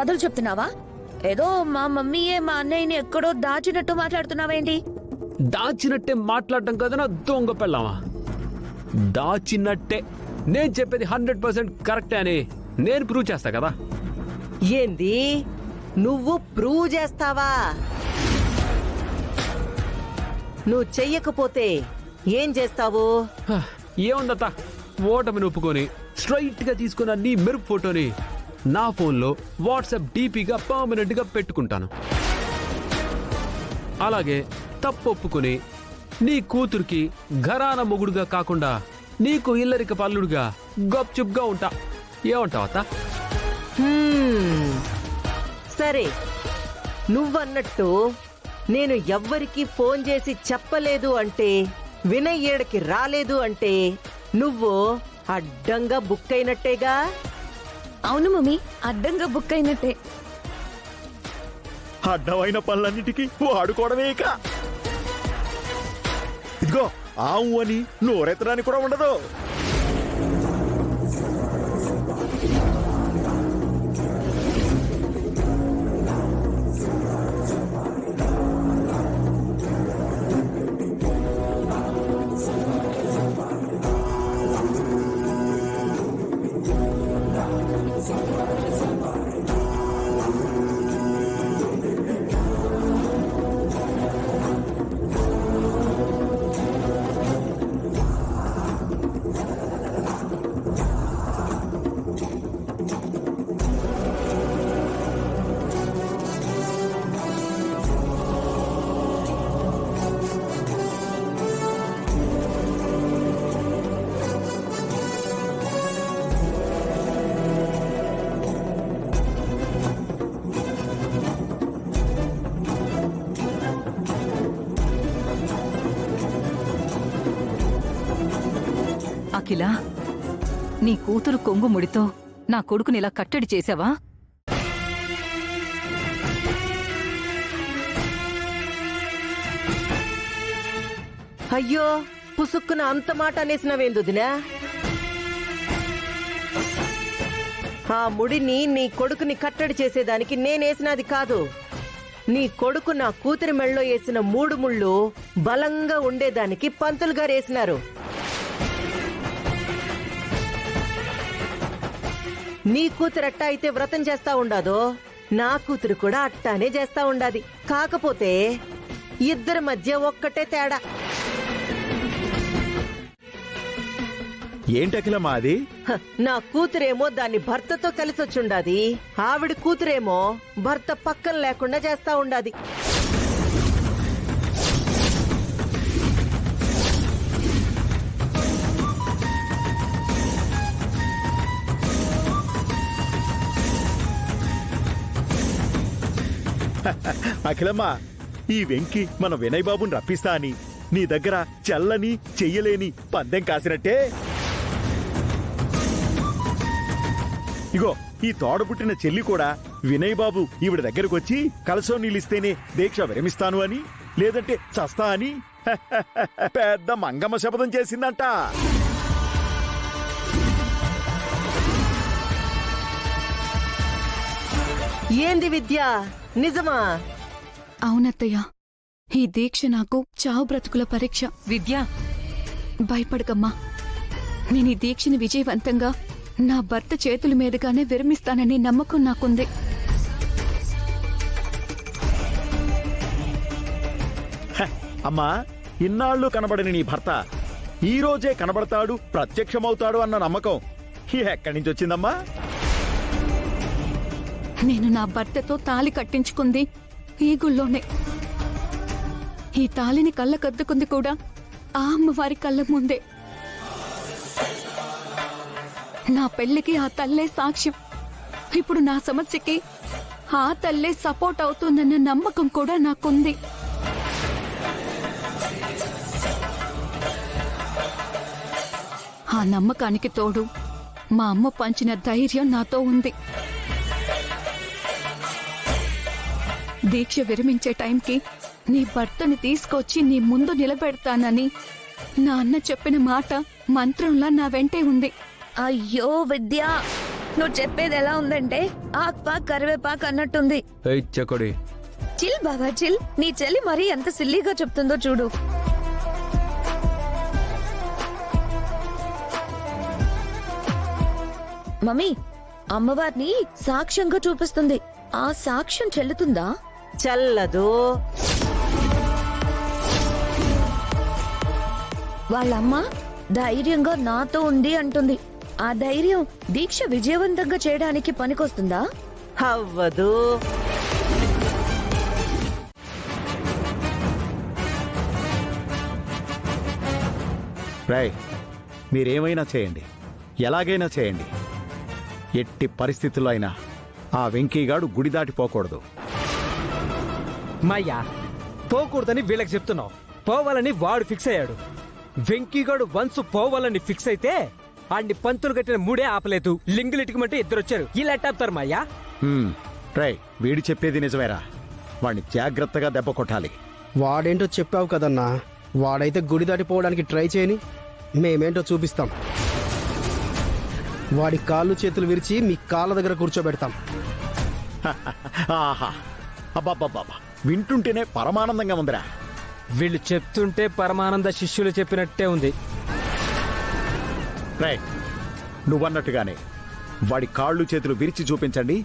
కథలు చెప్తున్నావా? ఏదో మా మమ్మీయే మా అన్నయ్యని ఎక్కడో దాచినట్టు మాట్లాడుతున్నావేంటి? దాచినట్టే మాట్లాడటం కదా నా దొంగ పెళ్ళామా. దాచినట్టే. నేను చెప్పేది 100% కరెక్టే అని నేను ప్రూవ్ చేస్తా కదా. ఏంది నువ్వు ప్రూవ్ చేస్తావా? నువ్వు చెయ్యకపోతే ఏం చేస్తావు? ఏముందత్త, ఓటమిని ఒప్పుకొని స్ట్రైట్ గా తీసుకున్న నీ మెరుపు ఫోటోని నా ఫోన్లో వాట్సాప్ డీపీగా పర్మనెంట్ గా పెట్టుకుంటాను. అలాగే తప్పు ఒప్పుకొని నీ కూతురికి ఘరాన మొగుడుగా కాకుండా నీకు ఇల్లరిక పల్లుడుగా గప్చుప్గా ఉంటా. ఏమంటావత్తా? సరే, నువ్వన్నట్టు నేను ఎవ్వరికి ఫోన్ చేసి చెప్పలేదు అంటే, వినయ్ ఏడకి రాలేదు అంటే నువ్వు అడ్డంగా బుక్ అయినట్టేగా? అవును మమ్మీ, అడ్డంగా బుక్ అయినట్టే. అడ్డమైన పనులన్నిటికీ వాడుకోవడమే ఇక. ఇదిగో ఆవు అని నోరెత్తడానికి కూడా ఉండదు. అఖిల, నీ కూతురు కొంగు ముడితో నా కొడుకునిలా కట్టడి చేశావా? అయ్యో, పుసుక్కున అంత మాట అనేసినవేందుదినా? ఆ ముడిని నీ కొడుకుని కట్టడి చేసేదానికి నేనేసినది కాదు. నీ కొడుకు నా కూతురి మెళ్ళో వేసిన 3 ముళ్ళు బలంగా ఉండేదానికి పంతులు గారు వేసినారు. నీ కూతురు అట్టా అయితే వ్రతం చేస్తా ఉండాదో, నా కూతురు కూడా అట్టానే చేస్తా ఉండాది. కాకపోతే ఇద్దరి మధ్య ఒక్కటే తేడా. ఏంటకిలమ్మా అది? నా కూతురేమో దాన్ని భర్తతో కలిసొచ్చుండాది, ఆవిడ కూతురేమో భర్త పక్కన లేకుండా చేస్తా ఉండాది. అఖిలమ్మ, ఈ వెంకి మన వినయ్ బాబుని రప్పిస్తా అని నీ దగ్గర చెల్లని చెయ్యలేని పందెం కాసినట్టే. ఇగో ఈ తోడబుట్టిన చెల్లి కూడా వినయ్ బాబు ఈవిడ దగ్గరకొచ్చి కలసో నీళ్ళిస్తేనే దీక్ష విరమిస్తాను అని, లేదంటే చస్తా అని పెద్ద మంగమ్మ శపథం చేసిందంట. ఏంది విద్య, నిజమా? అవునత్తయ్య, ఈ దీక్ష నాకు చావు బ్రతుకుల పరీక్ష. విద్య, భయపడకమ్మా, నేను ఈ దీక్షని విజయవంతంగా నా భర్త చేతుల మీదుగానే విరమిస్తానని నమ్మకం నాకుంది. అమ్మా, ఇన్నాళ్ళు కనబడని నీ భర్త ఈ రోజే కనబడతాడు, ప్రత్యక్షమవుతాడు అన్న నమ్మకం ఎక్కడి నుంచి వచ్చిందమ్మా? నేను నా భర్తతో తాళి కట్టించుకుంది ఈ గుళ్ళోనే. ఈ తాళిని కళ్ళకద్దుకుంది కూడా ఆ అమ్మవారి కళ్ళ ముందే. నా పెళ్లికి ఆ తల్లే సాక్ష్యం. ఇప్పుడు నా సమస్యకి ఆ తల్లే సపోర్ట్ అవుతుందన్న నమ్మకం కూడా నాకుంది. ఆ నమ్మకానికి తోడు మా అమ్మ పంచిన ధైర్యం నాతో ఉంది. దీక్ష విరమించే టైంకి నీ భర్తని తీసుకొచ్చి నీ ముందు నిలబెడతానని నా అన్న చెప్పిన మాట మంత్రంలా నా వెంటే ఉంది. అయ్యో విద్య, నువ్వు చెప్పేది ఎలా ఉందంటే ఆక్పాక్ కరివేపాక్ అన్నట్టుంది. ఏయ్ చెకోడి, చిల్ బావా చిల్. నీ చెల్లి మరీ ఎంత సిల్లీగా చెప్తుందో చూడు. మమ్మీ, అమ్మవారిని సాక్ష్యంగా చూపిస్తుంది. ఆ సాక్ష్యం చెల్లుతుందా? చల్లదు. వాళ్ళమ్మ ధైర్యంగా నాతో ఉంది అంటుంది. ఆ ధైర్యం దీక్ష విజయవంతంగా చేయడానికి పనికొస్తుందా? అవ్వదు. రాయ్, మీరేమైనా చేయండి, ఎలాగైనా చేయండి, ఎట్టి పరిస్థితుల్లో అయినా ఆ వెంకీగాడు గుడి దాటిపోకూడదు. మాయ్యా, పోకూడదని వీళ్ళకి చెప్తున్నావు, పోవాలని వాడు ఫిక్స్ అయ్యాడు. వెంకీగాడు వన్స్ పోవాలని ఫిక్స్ అయితే ఆడిని పంతులు కట్టిన మూడే ఆపలేదు. లింగులు ఇటుకమంటే ఇద్దరు వచ్చారు. ఇలా ఎట్టాపుతారు మాయ్యా? రాయ్, వీడు చెప్పేది నిజమేరా. వాడిని జాగ్రత్తగా దెబ్బ కొట్టాలి. వాడేంటో చెప్పావు కదన్నా, వాడైతే గుడి దాటిపోవడానికి ట్రై చేయని మేమేంటో చూపిస్తాం. వాడి కాళ్ళు చేతులు విరిచి మీ కాళ్ళ దగ్గర కూర్చోబెడతాం. ఆహా, అబ్బాబ్బాబ్బా, వింటుంటేనే పరమానందంగా ఉందిరా. వీళ్ళు చెప్తుంటే పరమానంద శిష్యులు చెప్పినట్టే ఉంది. రాయ్, నువ్వన్నట్టుగానే వాడి కాళ్ళు చేతులు విరిచి చూపించండి.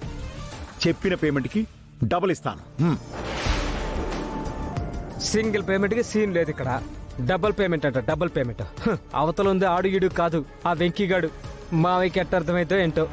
చెప్పిన పేమెంట్కి డబుల్ ఇస్తాను. సింగిల్ పేమెంట్ కి సీన్ లేదు ఇక్కడ. డబుల్ పేమెంట్ అంట, డబుల్ పేమెంట్. అవతల ఉంది ఆడు ఈడు కాదు, ఆ వెంకీగాడు. మావయ్యకి ఎట్ట అర్థమైతే ఏంటో.